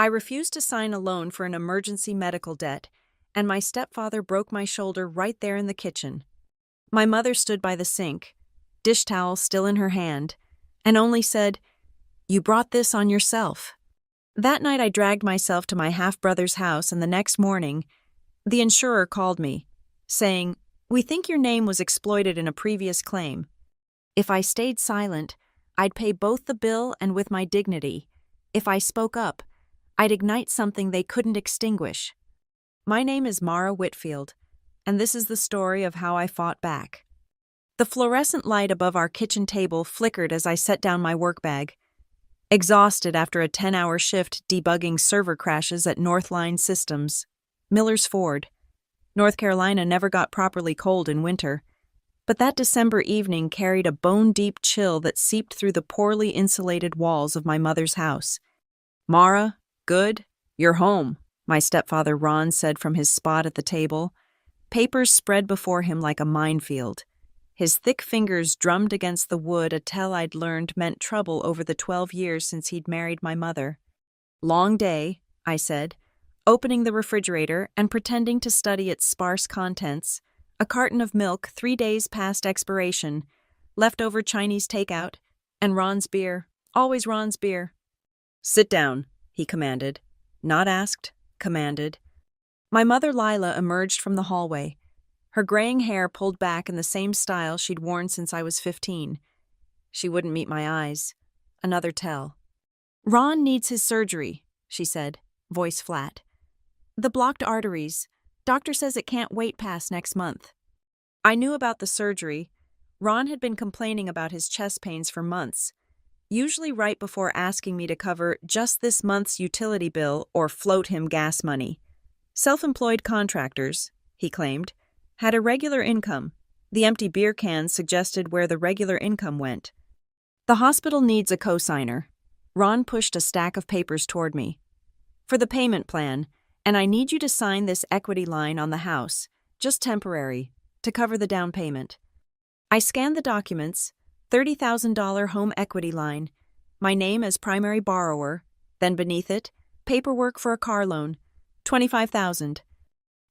I refused to sign a loan for an emergency medical debt, and my stepfather broke my shoulder right there in the kitchen. My mother stood by the sink, dish towel still in her hand, and only said, "You brought this on yourself." That night I dragged myself to my half-brother's house, and the next morning, the insurer called me, saying, "We think your name was exploited in a previous claim." If I stayed silent, I'd pay both the bill and with my dignity. If I spoke up, I'd ignite something they couldn't extinguish. My name is Mara Whitfield, and this is the story of how I fought back. The fluorescent light above our kitchen table flickered as I set down my work bag. Exhausted after a 10-hour shift debugging server crashes at Northline Systems, Miller's Ford. North Carolina never got properly cold in winter, but that December evening carried a bone-deep chill that seeped through the poorly insulated walls of my mother's house. "Mara, good, you're home," my stepfather Ron said from his spot at the table. Papers spread before him like a minefield. His thick fingers drummed against the wood, a tell I'd learned meant trouble over the 12 years since he'd married my mother. "Long day," I said, opening the refrigerator and pretending to study its sparse contents. A carton of milk 3 days past expiration, leftover Chinese takeout, and Ron's beer, always Ron's beer. "Sit down," he commanded. Not asked, commanded. My mother Lila emerged from the hallway, her graying hair pulled back in the same style she'd worn since I was 15. She wouldn't meet my eyes. Another tell. "Ron needs his surgery," she said, voice flat. "The blocked arteries. Doctor says it can't wait past next month." I knew about the surgery. Ron had been complaining about his chest pains for months, usually right before asking me to cover just this month's utility bill or float him gas money. Self-employed contractors, he claimed, had irregular income. The empty beer cans suggested where the regular income went. "The hospital needs a cosigner." Ron pushed a stack of papers toward me. "For the payment plan, and I need you to sign this equity line on the house, just temporary, to cover the down payment." I scanned the documents, $30,000 home equity line, my name as primary borrower, then beneath it, paperwork for a car loan, $25,000.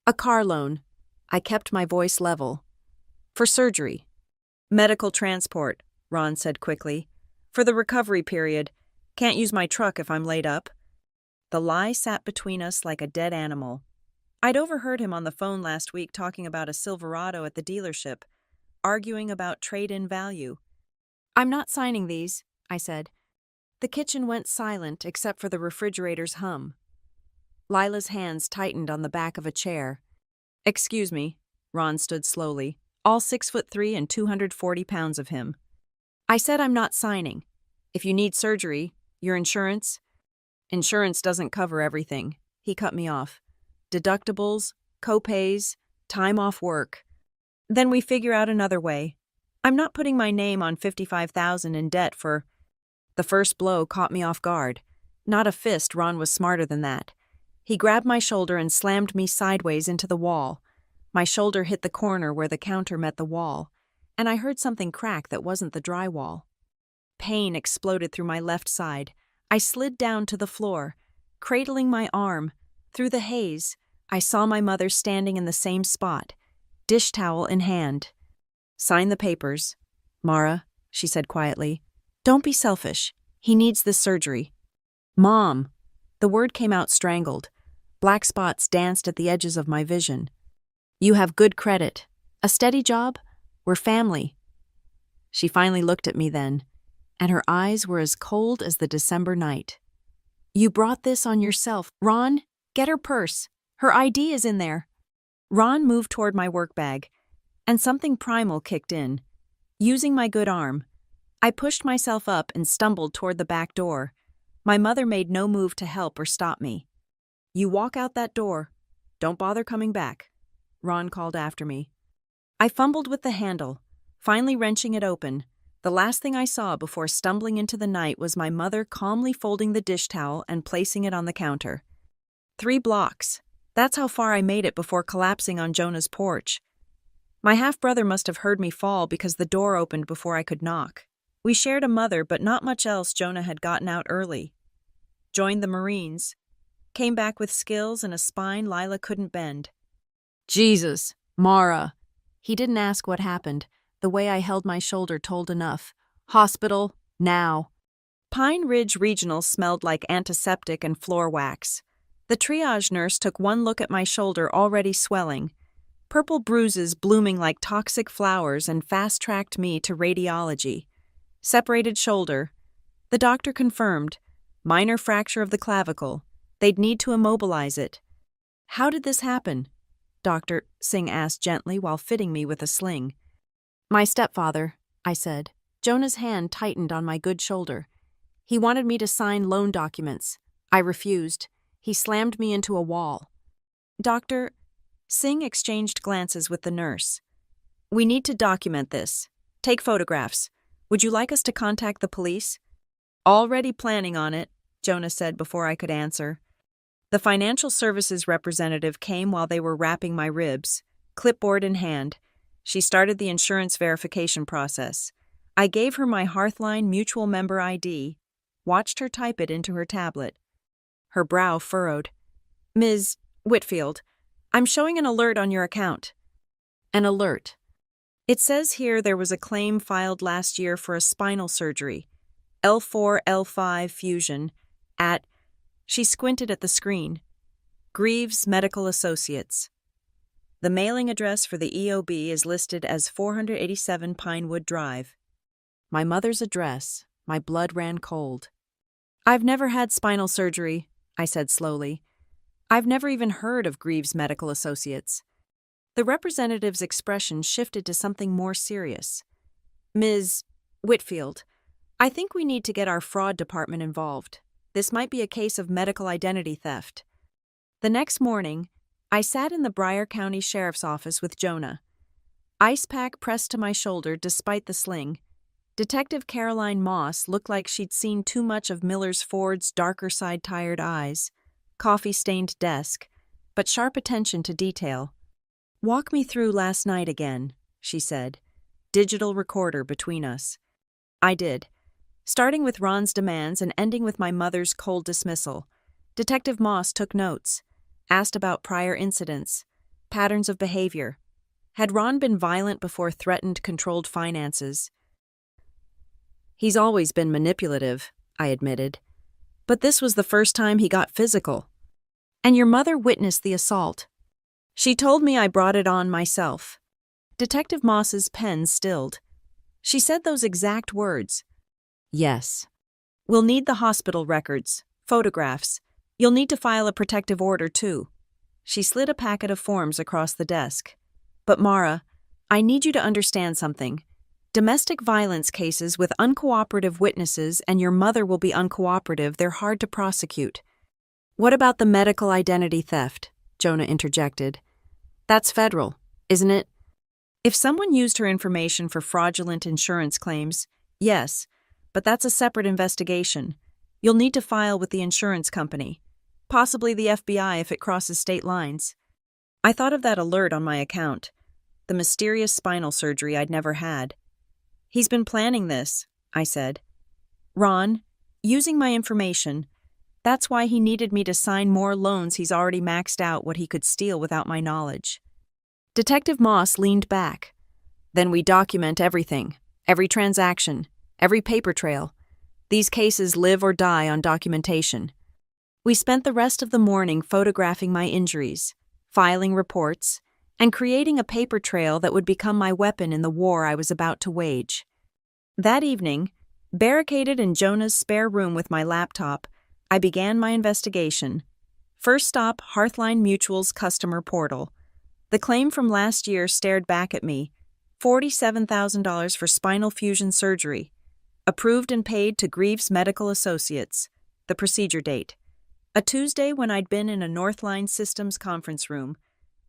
A car loan. I kept my voice level. "For surgery." "Medical transport," Ron said quickly. "For the recovery period. Can't use my truck if I'm laid up." The lie sat between us like a dead animal. I'd overheard him on the phone last week talking about a Silverado at the dealership, arguing about trade-in value. "I'm not signing these," I said. The kitchen went silent except for the refrigerator's hum. Lila's hands tightened on the back of a chair. "Excuse me," Ron stood slowly, all 6'3" and 240 pounds of him. "I said I'm not signing. If you need surgery, your insurance—" "Insurance doesn't cover everything," he cut me off. "Deductibles, co-pays, time off work. Then we figure out another way. I'm not putting my name on $55,000 in debt for—" The first blow caught me off guard. Not a fist, Ron was smarter than that. He grabbed my shoulder and slammed me sideways into the wall. My shoulder hit the corner where the counter met the wall, and I heard something crack that wasn't the drywall. Pain exploded through my left side. I slid down to the floor, cradling my arm. Through the haze, I saw my mother standing in the same spot, dish towel in hand. "Sign the papers, Mara," she said quietly. "Don't be selfish. He needs this surgery." "Mom!" The word came out strangled. Black spots danced at the edges of my vision. "You have good credit. A steady job? We're family." She finally looked at me then, and her eyes were as cold as the December night. "You brought this on yourself. Ron, get her purse. Her ID is in there." Ron moved toward my work bag, and something primal kicked in. Using my good arm, I pushed myself up and stumbled toward the back door. My mother made no move to help or stop me. "You walk out that door. Don't bother coming back," Ron called after me. I fumbled with the handle, finally wrenching it open. The last thing I saw before stumbling into the night was my mother calmly folding the dish towel and placing it on the counter. 3 blocks. That's how far I made it before collapsing on Jonah's porch. My half-brother must have heard me fall because the door opened before I could knock. We shared a mother, but not much else. Jonah had gotten out early. Joined the Marines. came back with skills and a spine Lila couldn't bend. Jesus, Mara. He didn't ask what happened. The way I held my shoulder told enough. Hospital, now. Pine Ridge Regional smelled like antiseptic and floor wax. The triage nurse took one look at my shoulder already swelling. Purple bruises blooming like toxic flowers and fast-tracked me to radiology. Separated shoulder. The doctor confirmed. Minor fracture of the clavicle. They'd need to immobilize it. How did this happen? Dr. Singh asked gently while fitting me with a sling. My stepfather, I said. Jonah's hand tightened on my good shoulder. He wanted me to sign loan documents. I refused. He slammed me into a wall. Dr. Singh exchanged glances with the nurse. We need to document this. Take photographs. Would you like us to contact the police? Already planning on it, Jonah said before I could answer. The financial services representative came while they were wrapping my ribs, clipboard in hand. She started the insurance verification process. I gave her my Hearthline mutual member ID, watched her type it into her tablet. Her brow furrowed. Ms. Whitfield, I'm showing an alert on your account. An alert. It says here there was a claim filed last year for a spinal surgery, L4-L5 fusion, at... She squinted at the screen. Greaves Medical Associates. The mailing address for the EOB is listed as 487 Pinewood Drive. My mother's address. My blood ran cold. I've never had spinal surgery, I said slowly. I've never even heard of Greaves Medical Associates. The representative's expression shifted to something more serious. Ms. Whitfield, I think we need to get our fraud department involved. This might be a case of medical identity theft. The next morning, I sat in the Bryan County Sheriff's Office with Jonah. Ice pack pressed to my shoulder despite the sling. Detective Caroline Moss looked like she'd seen too much of Miller's Ford's darker side tired eyes, coffee-stained desk, but sharp attention to detail. Walk me through last night again, she said. Digital recorder between us. I did. Starting with Ron's demands and ending with my mother's cold dismissal. Detective Moss took notes, asked about prior incidents, patterns of behavior. Had Ron been violent before threatened controlled finances? He's always been manipulative, I admitted. But this was the first time he got physical. And your mother witnessed the assault. She told me I brought it on myself. Detective Moss's pen stilled. She said those exact words. Yes. We'll need the hospital records, photographs. You'll need to file a protective order, too. She slid a packet of forms across the desk. But Mara, I need you to understand something. Domestic violence cases with uncooperative witnesses and your mother will be uncooperative, they're hard to prosecute. What about the medical identity theft? Jonah interjected. That's federal, isn't it? If someone used her information for fraudulent insurance claims, yes, but that's a separate investigation. You'll need to file with the insurance company, possibly the FBI if it crosses state lines. I thought of that alert on my account, the mysterious spinal surgery I'd never had. He's been planning this, I said. Ron, using my information, that's why he needed me to sign more loans. He's already maxed out what he could steal without my knowledge. Detective Moss leaned back. Then we document everything, every transaction, every paper trail. These cases live or die on documentation. We spent the rest of the morning photographing my injuries, filing reports, and creating a paper trail that would become my weapon in the war I was about to wage. That evening, barricaded in Jonah's spare room with my laptop, I began my investigation. First stop, Hearthline Mutual's customer portal. The claim from last year stared back at me. $47,000 for spinal fusion surgery. Approved and paid to Greaves Medical Associates. The procedure date. A Tuesday when I'd been in a Northline Systems conference room,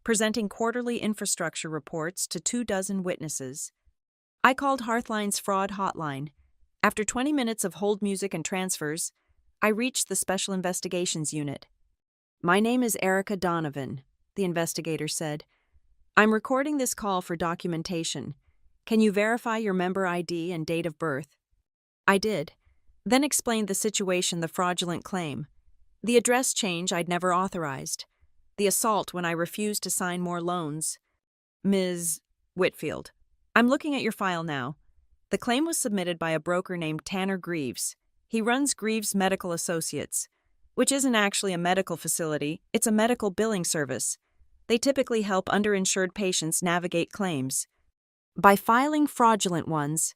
presenting quarterly infrastructure reports to 24 witnesses. I called Hearthline's fraud hotline. After 20 minutes of hold music and transfers, I reached the Special Investigations Unit. My name is Erica Donovan, the investigator said. I'm recording this call for documentation. Can you verify your member ID and date of birth? I did, then explained the situation, the fraudulent claim. The address change I'd never authorized. The assault when I refused to sign more loans. Ms. Whitfield, I'm looking at your file now. The claim was submitted by a broker named Tanner Greaves. He runs Greaves Medical Associates, which isn't actually a medical facility, it's a medical billing service. They typically help underinsured patients navigate claims. By filing fraudulent ones,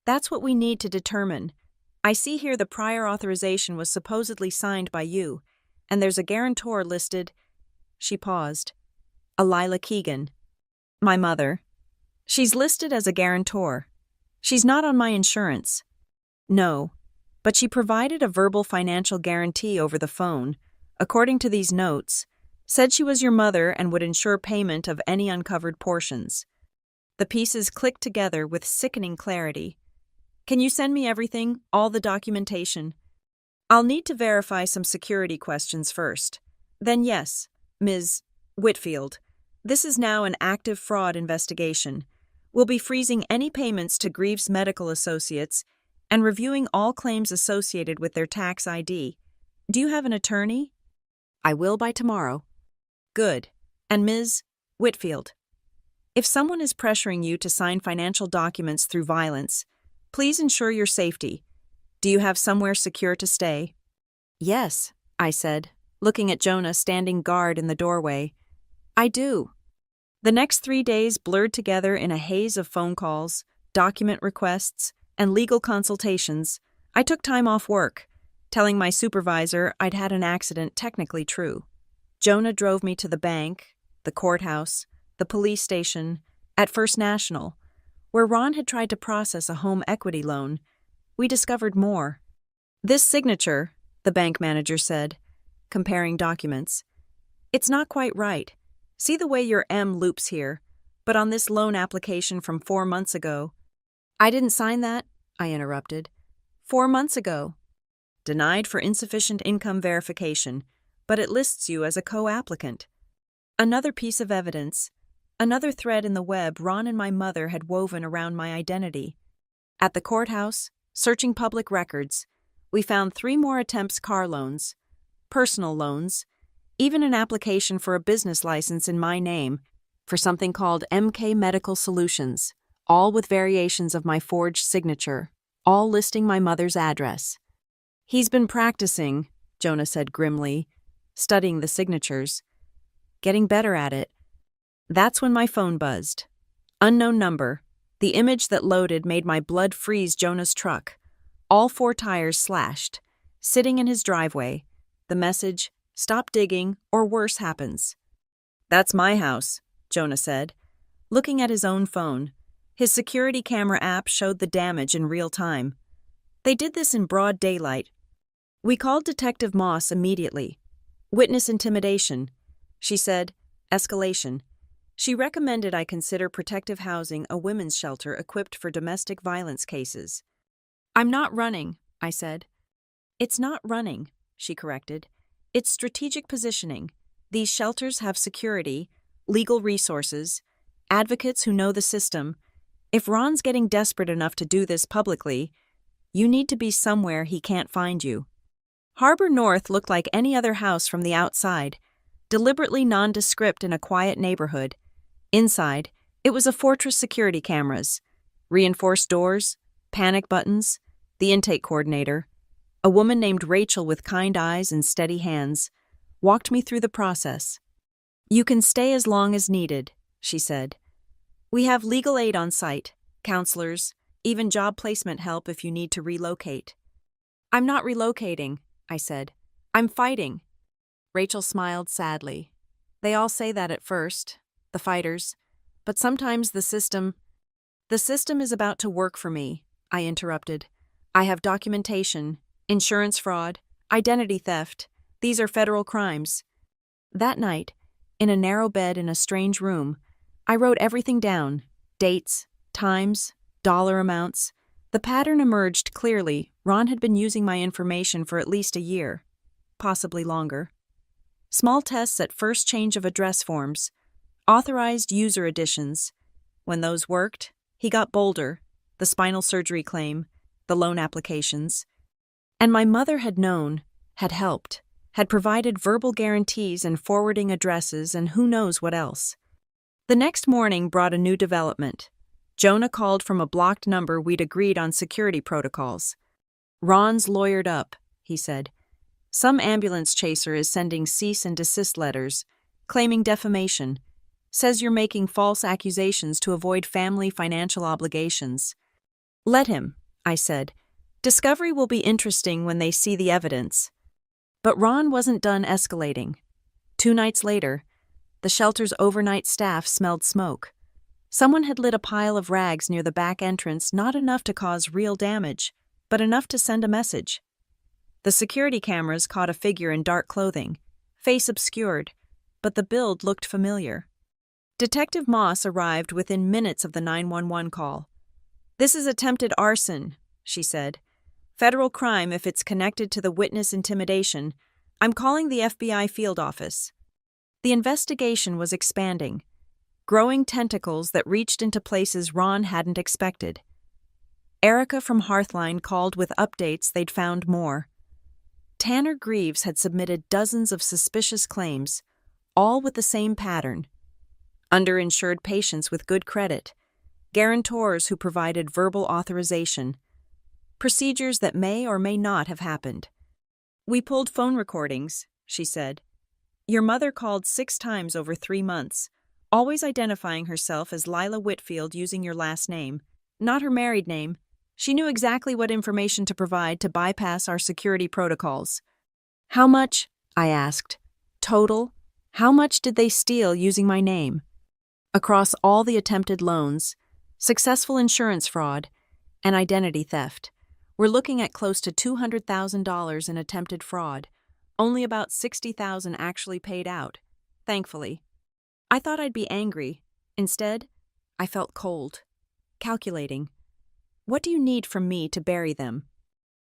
that's what we need to determine. I see here the prior authorization was supposedly signed by you, and there's a guarantor listed. She paused. Lila Keegan. My mother. She's listed as a guarantor. She's not on my insurance. No, but she provided a verbal financial guarantee over the phone, according to these notes, said she was your mother and would ensure payment of any uncovered portions. The pieces clicked together with sickening clarity. Can you send me everything, all the documentation? I'll need to verify some security questions first. Then yes, Ms. Whitfield, this is now an active fraud investigation. We'll be freezing any payments to Greaves Medical Associates and reviewing all claims associated with their tax ID. Do you have an attorney? I will by tomorrow. Good. And Ms. Whitfield, if someone is pressuring you to sign financial documents through violence, please ensure your safety. Do you have somewhere secure to stay? Yes, I said, looking at Jonah standing guard in the doorway. I do. The next 3 days blurred together in a haze of phone calls, document requests, and legal consultations. I took time off work, telling my supervisor I'd had an accident technically true. Jonah drove me to the bank, the courthouse, the police station, at First National, where Ron had tried to process a home equity loan. We discovered more. This signature, the bank manager said, comparing documents. It's not quite right. See the way your M loops here, but on this loan application from 4 months ago. I didn't sign that, I interrupted. 4 months ago. Denied for insufficient income verification, but it lists you as a co-applicant. Another piece of evidence. Another thread in the web Ron and my mother had woven around my identity. At the courthouse, searching public records, we found 3 more attempts car loans, personal loans, even an application for a business license in my name for something called MK Medical Solutions, all with variations of my forged signature, all listing my mother's address. He's been practicing, Jonah said grimly, studying the signatures, getting better at it. That's when my phone buzzed. Unknown number. The image that loaded made my blood freeze. Jonah's truck. All 4 tires slashed. Sitting in his driveway. The message, stop digging or worse happens. That's my house, Jonah said, looking at his own phone. His security camera app showed the damage in real time. They did this in broad daylight. We called Detective Moss immediately. Witness intimidation. She said, escalation. She recommended I consider protective housing a women's shelter equipped for domestic violence cases. I'm not running, I said. It's not running, she corrected. It's strategic positioning. These shelters have security, legal resources, advocates who know the system. If Ron's getting desperate enough to do this publicly, you need to be somewhere he can't find you. Harbor North looked like any other house from the outside, deliberately nondescript in a quiet neighborhood. Inside, it was a fortress security cameras, reinforced doors, panic buttons, the intake coordinator, a woman named Rachel with kind eyes and steady hands, walked me through the process. You can stay as long as needed, she said. We have legal aid on site, counselors, even job placement help if you need to relocate. I'm not relocating, I said. I'm fighting. Rachel smiled sadly. They all say that at first, the fighters, but sometimes the system is about to work for me, I interrupted. I have documentation, insurance fraud, identity theft. These are federal crimes. That night, in a narrow bed in a strange room, I wrote everything down, dates, times, dollar amounts. The pattern emerged clearly. Ron had been using my information for at least a year, possibly longer. Small tests at first change of address forms, authorized user additions. When those worked, he got bolder, the spinal surgery claim, the loan applications. And my mother had known, had helped. had provided verbal guarantees and forwarding addresses and who knows what else. The next morning brought a new development. Jonah called from a blocked number we'd agreed on security protocols. "Ron's lawyered up," he said. "Some ambulance chaser is sending cease and desist letters, claiming defamation. Says you're making false accusations to avoid family financial obligations." "Let him," I said. "Discovery will be interesting when they see the evidence." But Ron wasn't done escalating. 2 nights later, the shelter's overnight staff smelled smoke. Someone had lit a pile of rags near the back entrance, not enough to cause real damage, but enough to send a message. The security cameras caught a figure in dark clothing, face obscured, but the build looked familiar. Detective Moss arrived within minutes of the 911 call. "This is attempted arson," she said. "Federal crime if it's connected to the witness intimidation. I'm calling the FBI field office." The investigation was expanding, growing tentacles that reached into places Ron hadn't expected. Erica from Hearthline called with updates they'd found more. Tanner Greaves had submitted dozens of suspicious claims, all with the same pattern. Underinsured patients with good credit, guarantors who provided verbal authorization, procedures that may or may not have happened. "We pulled phone recordings," she said. "Your mother called 6 times over 3 months, always identifying herself as Lila Whitfield using your last name, not her married name. She knew exactly what information to provide to bypass our security protocols." "How much?" I asked. "Total? How much did they steal using my name?" "Across all the attempted loans, successful insurance fraud, and identity theft, we're looking at close to $200,000 in attempted fraud. Only about $60,000 actually paid out, thankfully." I thought I'd be angry. Instead, I felt cold, calculating. "What do you need from me to bury them?"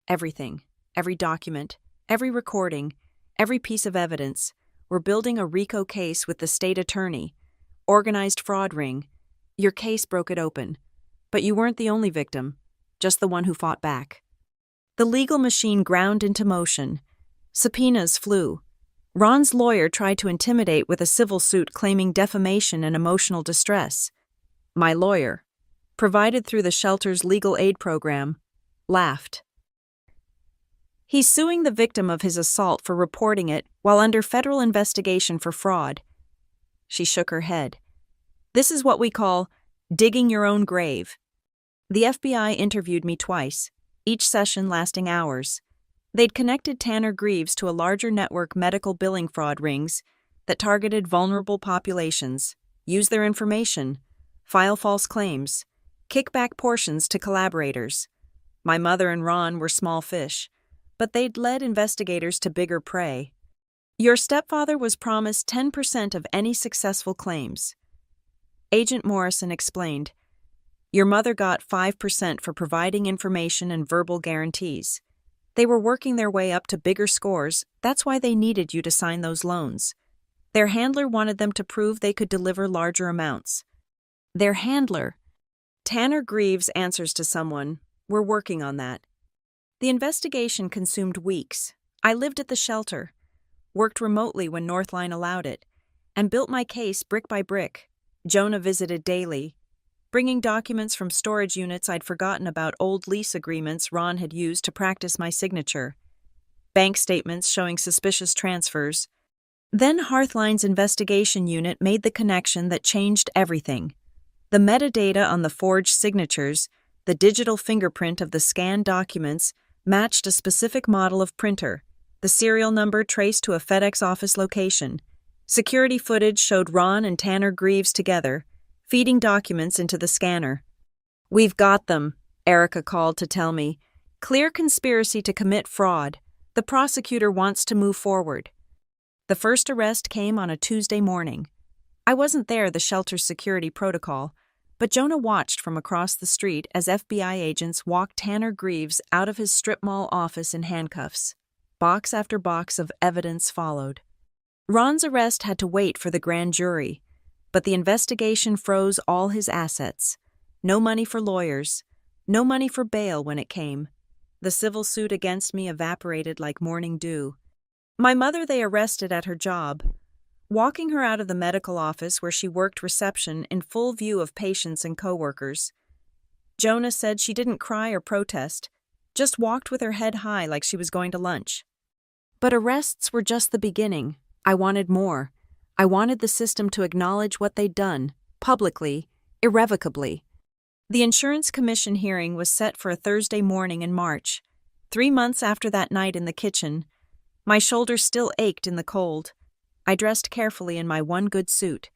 "Everything. Every document, every recording, every piece of evidence. We're building a RICO case with the state attorney. Organized fraud ring. Your case broke it open. But you weren't the only victim, just the one who fought back." The legal machine ground into motion. Subpoenas flew. Ron's lawyer tried to intimidate with a civil suit claiming defamation and emotional distress. My lawyer, provided through the shelter's legal aid program, laughed. "He's suing the victim of his assault for reporting it while under federal investigation for fraud." She shook her head. "This is what we call digging your own grave." The FBI interviewed me twice, each session lasting hours. They'd connected Tanner Greaves to a larger network medical billing fraud rings that targeted vulnerable populations, used their information, file false claims, kick back portions to collaborators. My mother and Ron were small fish, but they'd led investigators to bigger prey. "Your stepfather was promised 10% of any successful claims." Agent Morrison explained. "Your mother got 5% for providing information and verbal guarantees. They were working their way up to bigger scores, that's why they needed you to sign those loans. Their handler wanted them to prove they could deliver larger amounts." Their handler? Tanner Greaves answers to someone. We're working on that. The investigation consumed weeks. I lived at the shelter, worked remotely when Northline allowed it, and built my case brick by brick. Jonah visited daily, bringing documents from storage units I'd forgotten about, old lease agreements Ron had used to practice my signature, bank statements showing suspicious transfers. Then Hearthline's investigation unit made the connection that changed everything. The metadata on the forged signatures, the digital fingerprint of the scanned documents, matched a specific model of printer, the serial number traced to a FedEx office location. Security footage showed Ron and Tanner Greaves together, feeding documents into the scanner. "We've got them," Erica called to tell me. "Clear conspiracy to commit fraud. The prosecutor wants to move forward." The first arrest came on a Tuesday morning. I wasn't there, the shelter's security protocol, but Jonah watched from across the street as FBI agents walked Tanner Greaves out of his strip mall office in handcuffs. Box after box of evidence followed. Ron's arrest had to wait for the grand jury, but the investigation froze all his assets. No money for lawyers, no money for bail when it came. The civil suit against me evaporated like morning dew. My mother they arrested at her job, walking her out of the medical office where she worked reception in full view of patients and coworkers. Jonah said she didn't cry or protest, just walked with her head high like she was going to lunch. But arrests were just the beginning. I wanted more. I wanted the system to acknowledge what they'd done, publicly, irrevocably. The insurance commission hearing was set for a Thursday morning in March. 3 months after that night in the kitchen, my shoulder still ached in the cold. I dressed carefully in my one good suit,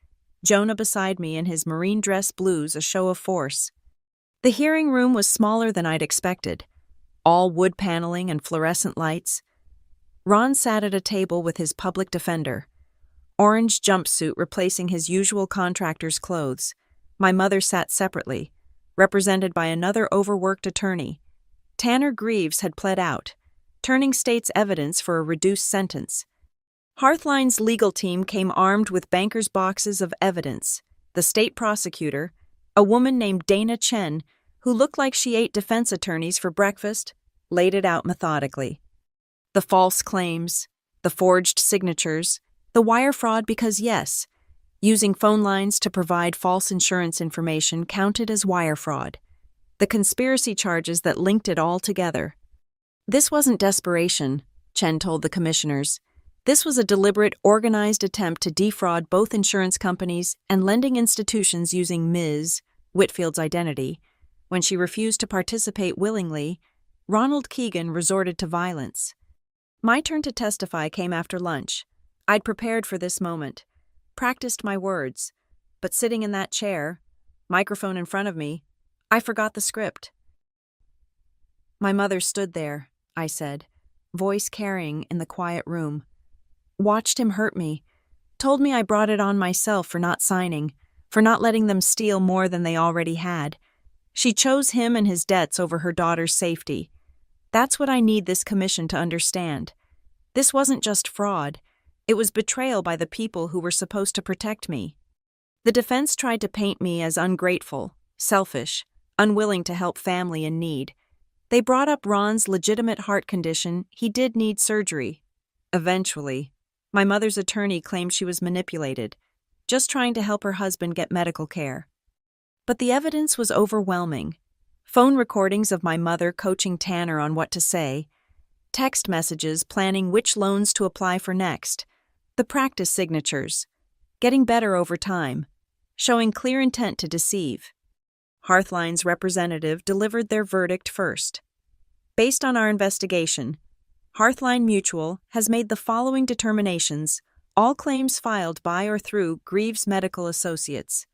Jonah beside me in his marine dress blues a show of force. The hearing room was smaller than I'd expected, all wood paneling and fluorescent lights. Ron sat at a table with his public defender, orange jumpsuit replacing his usual contractor's clothes. My mother sat separately, represented by another overworked attorney. Tanner Greaves had pled out, turning state's evidence for a reduced sentence. Hearthline's legal team came armed with bankers' boxes of evidence. The state prosecutor, a woman named Dana Chen, who looked like she ate defense attorneys for breakfast, laid it out methodically. The false claims, the forged signatures, the wire fraud because yes, using phone lines to provide false insurance information counted as wire fraud. The conspiracy charges that linked it all together. This wasn't desperation, Chen told the commissioners. This was a deliberate, organized attempt to defraud both insurance companies and lending institutions using Ms. Whitfield's identity. When she refused to participate willingly, Ronald Keegan resorted to violence. My turn to testify came after lunch. I'd prepared for this moment, practiced my words, but sitting in that chair, microphone in front of me, I forgot the script. My mother stood there, I said, voice carrying in the quiet room. Watched him hurt me, told me I brought it on myself for not signing, for not letting them steal more than they already had. She chose him and his debts over her daughter's safety. That's what I need this commission to understand. This wasn't just fraud. It was betrayal by the people who were supposed to protect me. The defense tried to paint me as ungrateful, selfish, unwilling to help family in need. They brought up Ron's legitimate heart condition. He did need surgery. Eventually, my mother's attorney claimed she was manipulated, just trying to help her husband get medical care. But the evidence was overwhelming. Phone recordings of my mother coaching Tanner on what to say, text messages planning which loans to apply for next, the practice signatures, getting better over time, showing clear intent to deceive. Hearthline's representative delivered their verdict first. Based on our investigation, Hearthline Mutual has made the following determinations, all claims filed by or through Greaves Medical Associates,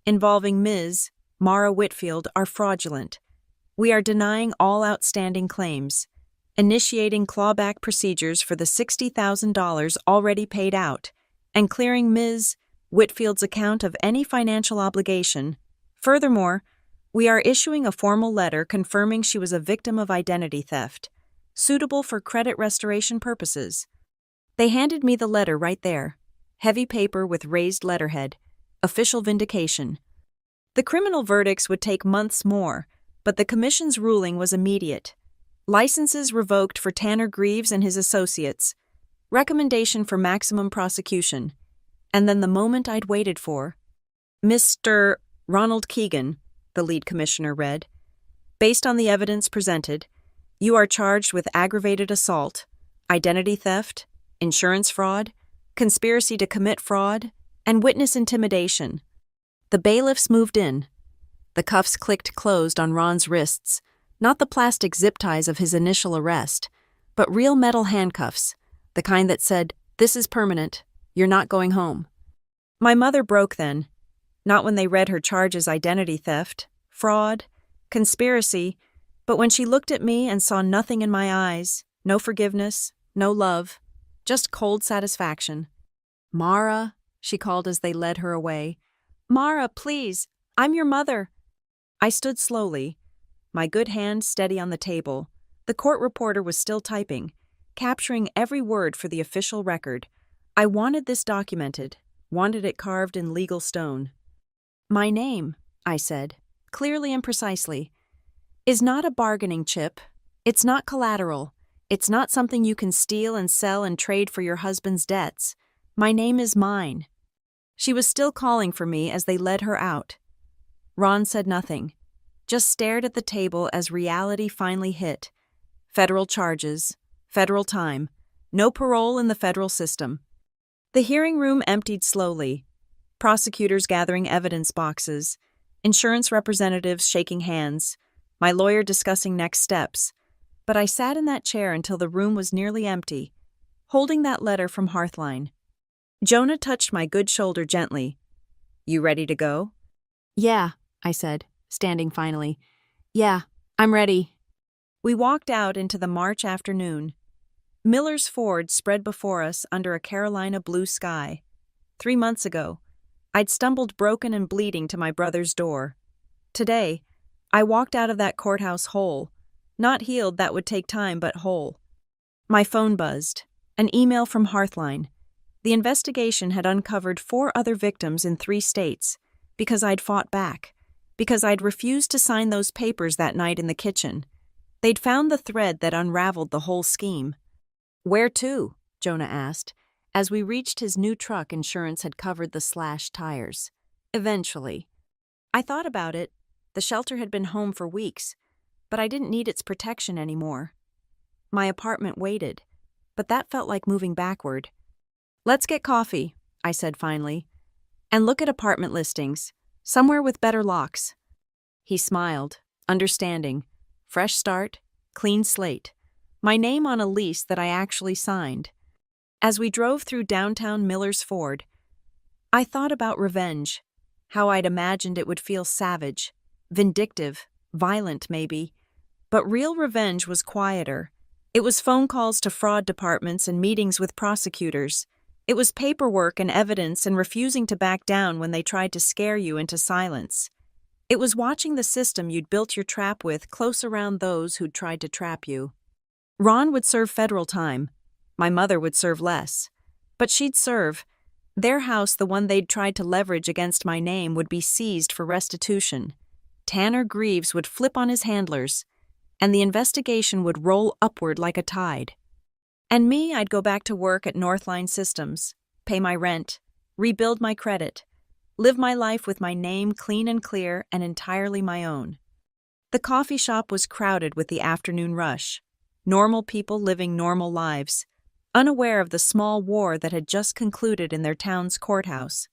involving Ms. Mara Whitfield are fraudulent. We are denying all outstanding claims, initiating clawback procedures for the $60,000 already paid out, and clearing Ms. Whitfield's account of any financial obligation. Furthermore, we are issuing a formal letter confirming she was a victim of identity theft, suitable for credit restoration purposes. They handed me the letter right there, heavy paper with raised letterhead, official vindication. The criminal verdicts would take months more, but the commission's ruling was immediate. Licenses revoked for Tanner Greaves and his associates, recommendation for maximum prosecution, and then the moment I'd waited for. Mr. Ronald Keegan, the lead commissioner read, based on the evidence presented, you are charged with aggravated assault, identity theft, insurance fraud, conspiracy to commit fraud, and witness intimidation. The bailiffs moved in. The cuffs clicked closed on Ron's wrists, not the plastic zip ties of his initial arrest, but real metal handcuffs, the kind that said, "This is permanent, you're not going home." My mother broke then, not when they read her charges identity theft, fraud, conspiracy, but when she looked at me and saw nothing in my eyes, no forgiveness, no love, just cold satisfaction. "Mara," she called as they led her away. "Mara, please, I'm your mother." I stood slowly, my good hand steady on the table. The court reporter was still typing, capturing every word for the official record. I wanted this documented, wanted it carved in legal stone. "My name," I said, clearly and precisely, "is not a bargaining chip. It's not collateral. It's not something you can steal and sell and trade for your husband's debts. My name is mine." She was still calling for me as they led her out. Ron said nothing, just stared at the table as reality finally hit. Federal charges, federal time, no parole in the federal system. The hearing room emptied slowly, prosecutors gathering evidence boxes, insurance representatives shaking hands, my lawyer discussing next steps. But I sat in that chair until the room was nearly empty, holding that letter from Hearthline. Jonah touched my good shoulder gently. "You ready to go?" "Yeah," I said, standing finally. "Yeah, I'm ready." We walked out into the March afternoon. Miller's Ford spread before us under a Carolina blue sky. 3 months ago, I'd stumbled broken and bleeding to my brother's door. Today, I walked out of that courthouse whole. Not healed, that would take time, but whole. My phone buzzed. An email from Hearthline. The investigation had uncovered 4 other victims in 3 states, because I'd fought back, because I'd refused to sign those papers that night in the kitchen. They'd found the thread that unraveled the whole scheme. "Where to?" Jonah asked, as we reached his new truck insurance had covered the slashed tires. "Eventually." I thought about it. The shelter had been home for weeks, but I didn't need its protection anymore. My apartment waited, but that felt like moving backward. "Let's get coffee," I said finally, "and look at apartment listings, somewhere with better locks." He smiled, understanding. Fresh start, clean slate. My name on a lease that I actually signed. As we drove through downtown Miller's Ford, I thought about revenge, how I'd imagined it would feel savage, vindictive, violent maybe. But real revenge was quieter. It was phone calls to fraud departments and meetings with prosecutors. It was paperwork and evidence and refusing to back down when they tried to scare you into silence. It was watching the system you'd built your trap with close around those who'd tried to trap you. Ron would serve federal time. My mother would serve less. But she'd serve. Their house, the one they'd tried to leverage against my name, would be seized for restitution. Tanner Greaves would flip on his handlers, and the investigation would roll upward like a tide. And me, I'd go back to work at Northline Systems, pay my rent, rebuild my credit, live my life with my name clean and clear and entirely my own. The coffee shop was crowded with the afternoon rush. Normal people living normal lives, unaware of the small war that had just concluded in their town's courthouse.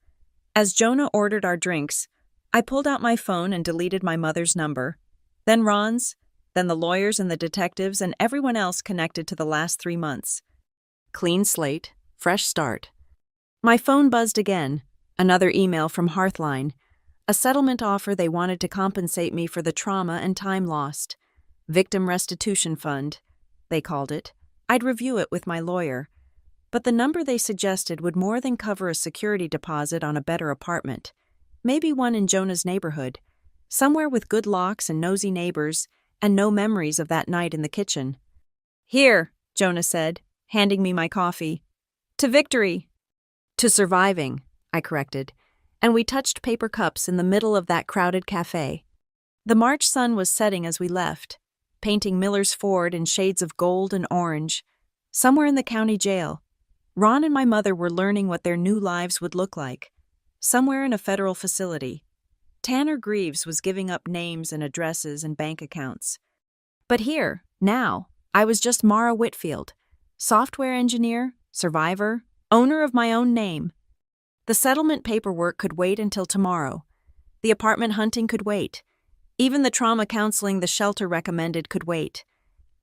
As Jonah ordered our drinks, I pulled out my phone and deleted my mother's number, then Ron's, then the lawyers and the detectives and everyone else connected to the last 3 months. Clean slate, fresh start. My phone buzzed again, another email from Hearthline, a settlement offer they wanted to compensate me for the trauma and time lost. Victim restitution fund, they called it. I'd review it with my lawyer. But the number they suggested would more than cover a security deposit on a better apartment. Maybe one in Jonah's neighborhood, somewhere with good locks and nosy neighbors, and no memories of that night in the kitchen. "Here," Jonah said, handing me my coffee. "To victory." "To surviving," I corrected, and we touched paper cups in the middle of that crowded cafe. The March sun was setting as we left, painting Miller's Ford in shades of gold and orange. Somewhere in the county jail, Ron and my mother were learning what their new lives would look like. Somewhere in a federal facility, Tanner Greaves was giving up names and addresses and bank accounts. But here, now, I was just Mara Whitfield, software engineer, survivor, owner of my own name. The settlement paperwork could wait until tomorrow. The apartment hunting could wait. Even the trauma counseling the shelter recommended could wait.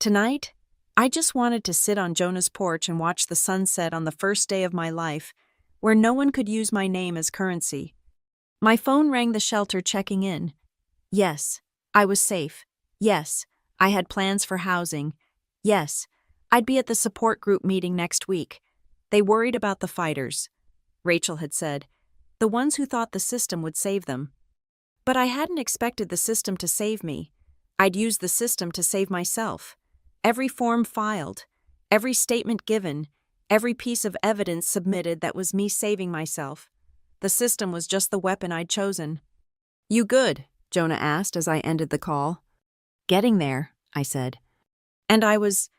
Tonight, I just wanted to sit on Jonah's porch and watch the sunset on the first day of my life, where no one could use my name as currency. My phone rang the shelter checking in. Yes, I was safe. Yes, I had plans for housing. Yes, I'd be at the support group meeting next week. They worried about the fighters. Rachel had said, the ones who thought the system would save them. But I hadn't expected the system to save me. I'd used the system to save myself. Every form filed, every statement given, every piece of evidence submitted that was me saving myself. The system was just the weapon I'd chosen. "You good?" Jonah asked as I ended the call. "Getting there," I said. And I was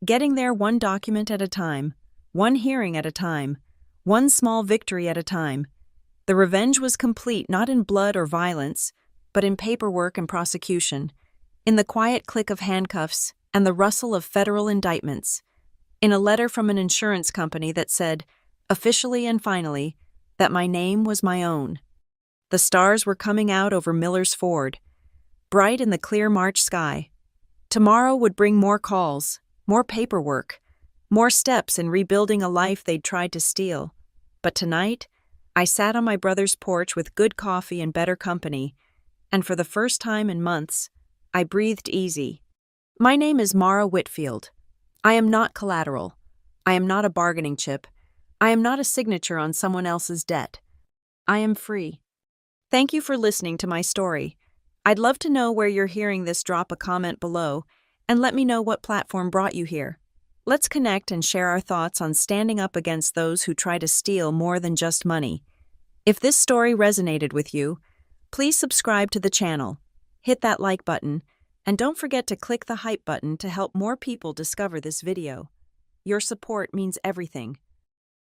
getting there one document at a time, one hearing at a time, one small victory at a time. The revenge was complete not in blood or violence, but in paperwork and prosecution, in the quiet click of handcuffs and the rustle of federal indictments, in a letter from an insurance company that said, officially and finally, that my name was my own. The stars were coming out over Miller's Ford, bright in the clear March sky. Tomorrow would bring more calls, more paperwork, more steps in rebuilding a life they'd tried to steal. But tonight, I sat on my brother's porch with good coffee and better company, and for the first time in months, I breathed easy. My name is Mara Whitfield. I am not collateral. I am not a bargaining chip. I am not a signature on someone else's debt. I am free. Thank you for listening to my story. I'd love to know where you're hearing this. Drop a comment below and let me know what platform brought you here. Let's connect and share our thoughts on standing up against those who try to steal more than just money. If this story resonated with you, please subscribe to the channel, hit that like button, and don't forget to click the hype button to help more people discover this video. Your support means everything.